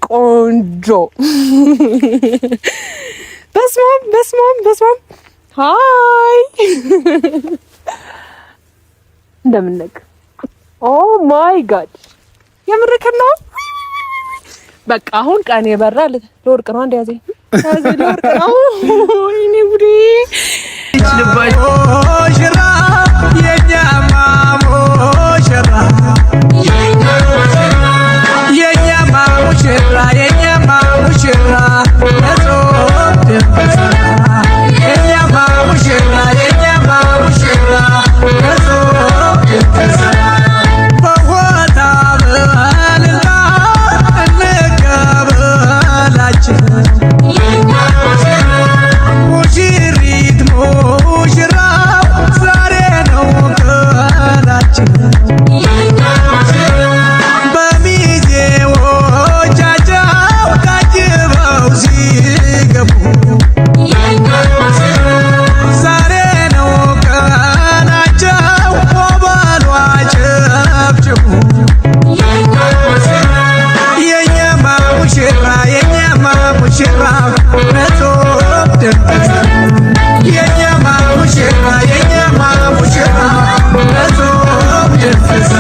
ቆንጆ በስማም ሃይ እንደምንነግ ኦ ማይ ጋድ የምርክን ነው። በቃ አሁን ቀን የበራ ለወርቅ ነው እንደያዘኝ ለወርቅ ነው። ወይኔ ጉዴ ሽራ የኛ ማሞሽራ የኛ ማሞሽራ የኛ ማሞሽራ የኛ ማሞሽራ የኛ ማሞሽራ በሆታ በልና እንቀበላችን ሙሽሪት ሙሽራው ዛሬ ነው ቀናችን በሚዜዎቻቸው ታጅበው ሲገቡ ዛሬ ነው ቀናቸው ወበሉ አጨብጭቡ የኛማ ሙሽራ የኛማ ሙሽራ ነቶብ ደንበዛ የኛማ ሙሽራ የኛማ ሙሽራ ነቶብ ደንበዛ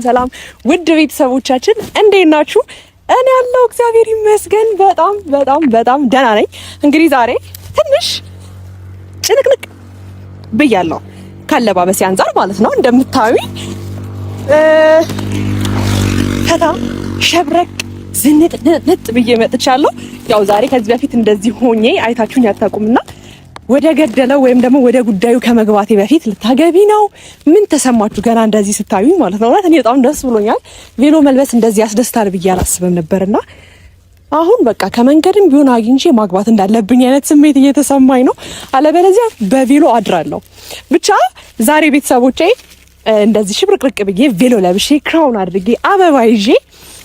ሰላም ውድ ቤተሰቦቻችን እንዴት ናችሁ? እኔ ያለው እግዚአብሔር ይመስገን በጣም ደህና ነኝ። እንግዲህ ዛሬ ትንሽ ጭንቅንቅ ብያለሁ ካለባበሴ አንፃር ማለት ነው። እንደምታዩኝ ፈታ ሸብረቅ ዝንጥ ነጥ ብዬ መጥቻለሁ። ያው ዛሬ ከዚህ በፊት እንደዚህ ሆኜ አይታችሁኝ አታውቁምና ወደ ገደለው ወይም ደግሞ ወደ ጉዳዩ ከመግባቴ በፊት ልታገቢ ነው ምን ተሰማችሁ ገና እንደዚህ ስታዩኝ ማለት ነው? እኔ በጣም ደስ ብሎኛል። ቬሎ መልበስ እንደዚህ ያስደስታል ብዬ አላስብም ነበርና አሁን በቃ ከመንገድም ቢሆን አግኝቼ ማግባት እንዳለብኝ አይነት ስሜት እየተሰማኝ ነው። አለበለዚያ በቬሎ አድራለሁ። ብቻ ዛሬ ቤተሰቦቼ እንደዚህ ሽብርቅርቅ ብዬ ቬሎ ለብሼ ክራውን አድርጌ አበባ ይዤ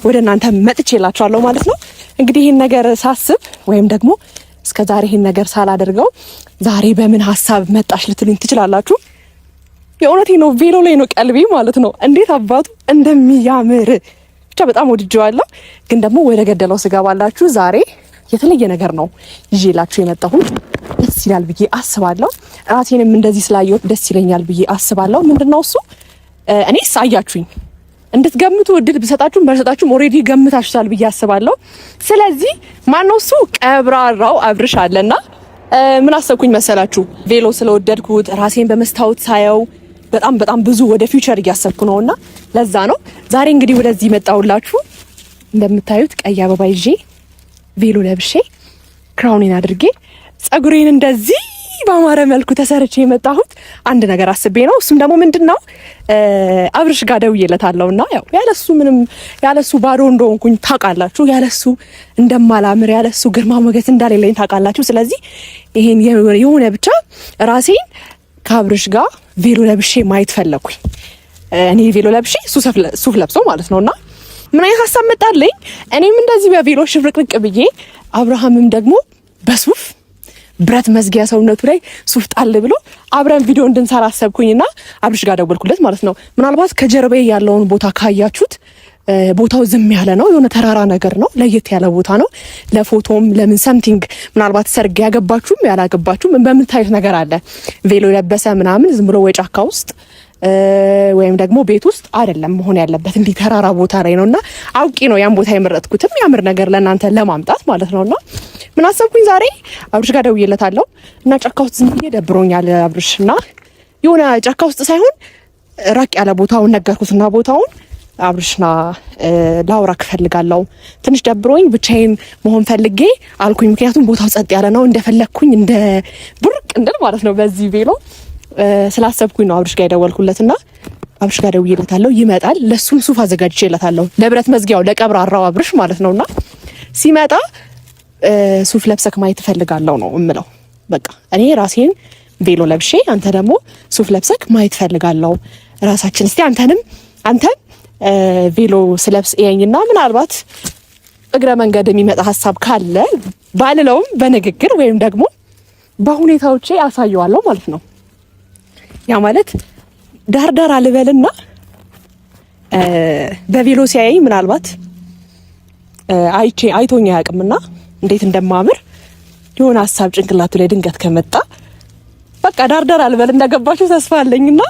ወደ እናንተ መጥቼላችኋለሁ ማለት ነው። እንግዲህ ይሄን ነገር ሳስብ ወይም ደግሞ እስከ ዛሬ ይሄን ነገር ሳላደርገው ዛሬ በምን ሐሳብ መጣሽ ልትሉኝ ትችላላችሁ። የእውነቴ ነው፣ ቬሎ ላይ ነው ቀልቤ ማለት ነው። እንዴት አባቱ እንደሚያምር ብቻ በጣም ወድጄዋለሁ። ግን ደግሞ ወደ ገደለው ስገባላችሁ ዛሬ የተለየ ነገር ነው ይዤላችሁ የመጣሁት። ደስ ይላል ብዬ አስባለሁ። ራሴንም እንደዚህ ስላየሁት ደስ ይለኛል ብዬ አስባለሁ። ምንድነው እሱ? እኔስ አያችሁኝ እንድትገምቱ እድል ብሰጣችሁም በሰጣችሁም ኦሬዲ ገምታችኋል ብዬ አስባለሁ። ስለዚህ ማነው እሱ? ቀብራራው አብርሽ አለና ምን አሰብኩኝ መሰላችሁ? ቬሎ ስለወደድኩት ራሴን በመስታወት ሳየው በጣም ብዙ ወደ ፊውቸር እያሰብኩ ነውና ለዛ ነው ዛሬ እንግዲህ ወደዚህ መጣሁላችሁ። እንደምታዩት ቀይ አበባ ይዤ ቬሎ ለብሼ ክራውኔን አድርጌ ጸጉሬን እንደዚህ በአማረ መልኩ ተሰርቼ የመጣሁት አንድ ነገር አስቤ ነው። እሱም ደግሞ ምንድነው አብርሽ ጋር ደውዬለታለሁና ያው ያለሱ ባዶ እንደሆንኩኝ ታውቃላችሁ። ያለሱ እንደማላምር ያለሱ ግርማ ሞገስ እንዳሌለኝ ታውቃላችሁ። ስለዚህ ይሄን የሆነ ብቻ ራሴን ከአብርሽ ጋር ቬሎ ለብሼ ማየት ፈለኩኝ። እኔ ቬሎ ለብሼ ሱፍ ለብሶ ማለት ነውና ምን አይነት ሀሳብ መጣልኝ። እኔም እንደዚህ በቬሎ ሽብርቅርቅ ብዬ አብርሃምም ደግሞ በሱፍ ብረት መዝጊያ ሰውነቱ ላይ ሱፍ ጣል ብሎ አብረን ቪዲዮ እንድንሰራ አሰብኩኝና አብርሽ ጋር ደወልኩለት ማለት ነው። ምናልባት ከጀርባዬ ያለውን ቦታ ካያችሁት ቦታው ዝም ያለ ነው። የሆነ ተራራ ነገር ነው። ለየት ያለ ቦታ ነው። ለፎቶም ለምን ሰምቲንግ ምናልባት ሰርግ ያገባችሁም ያላገባችሁም በምታዩት ነገር አለ። ቬሎ ለበሰ ምናምን ዝም ብሎ ወይ ጫካ ውስጥ ወይም ደግሞ ቤት ውስጥ አይደለም መሆን ያለበት፣ እንዲህ ተራራ ቦታ ላይ ነውና አውቂ ነው ያን ቦታ የመረጥኩትም ያምር ነገር ለእናንተ ለማምጣት ማለት ነውና ምን አሰብኩኝ ዛሬ አብርሽ ጋር ደውዬለታለሁ እና ጫካ ውስጥ ዝም ብዬ ደብሮኛል አብርሽና የሆነ ጫካ ውስጥ ሳይሆን ራቅ ያለ ቦታውን ነገርኩትና ቦታውን አብርሽና ላውራክ ፈልጋለሁ ትንሽ ደብሮኝ ብቻዬን መሆን ፈልጌ አልኩኝ። ምክንያቱም ቦታው ጸጥ ያለ ነው እንደፈለኩኝ እንደ ብርቅ እንደል ማለት ነው በዚህ ቬሎ ስላሰብኩኝ ነው አብርሽ ጋር የደወልኩለትና አብርሽ ጋር ደውዬለታለሁ። ይመጣል። ለሱም ሱፍ አዘጋጅቼለታለሁ ለብረት መዝጊያው ለቀብራራው አብርሽ ማለት ነውና ሲመጣ ሱፍ ለብሰክ ማየት ፈልጋለሁ ነው እምለው። በቃ እኔ ራሴን ቬሎ ለብሼ አንተ ደግሞ ሱፍ ለብሰክ ማየት ፈልጋለሁ። ራሳችን እስቲ አንተ ቬሎ ስለብስ እየኝና ምናልባት እግረ መንገድ የሚመጣ ሐሳብ ካለ ባልለውም በንግግር ወይም ደግሞ በሁኔታዎቼ አሳየዋለሁ ማለት ነው። ያ ማለት ዳርዳር አልበልና በቬሎ ሲያየኝ ምናልባት አይቶኝ አያውቅምና እንዴት እንደማምር የሆነ ሀሳብ ጭንቅላቱ ላይ ድንገት ከመጣ በቃ ዳርዳር አልበል እንደገባችሁ ተስፋ አለኝና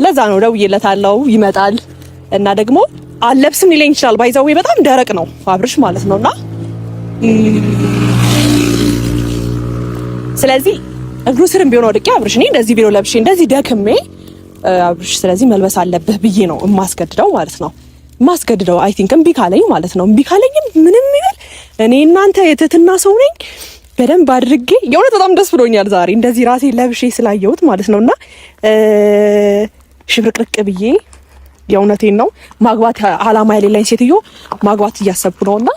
ለዛ ነው ደውዬለታለሁ። ይመጣል እና ደግሞ አለብስም ሊለኝ ይችላል። ባይዛው በጣም ደረቅ ነው አብርሽ ማለት ነውና ስለዚህ እግሩ ስርም ቢሆን ወድቄ አብርሽ እኔ እንደዚህ ቢሮ ለብሼ እንደዚህ ደክሜ አብርሽ ስለዚህ መልበስ አለብህ ብዬ ነው የማስገድደው ማለት ነው። ማስገድደው አይ ቲንክ እምቢ ካለኝ ማለት ነው። እምቢ ካለኝም ምንም ይበል እኔ እናንተ የትህትና ሰው ነኝ። በደንብ አድርጌ የእውነት በጣም ደስ ብሎኛል ዛሬ እንደዚህ ራሴ ለብሼ ስላየሁት ማለት ነውና ሽብርቅርቅ ብዬ የእውነቴን ነው ማግባት አላማ የሌለኝ ሴትዮ ማግባት እያሰብኩ ነውና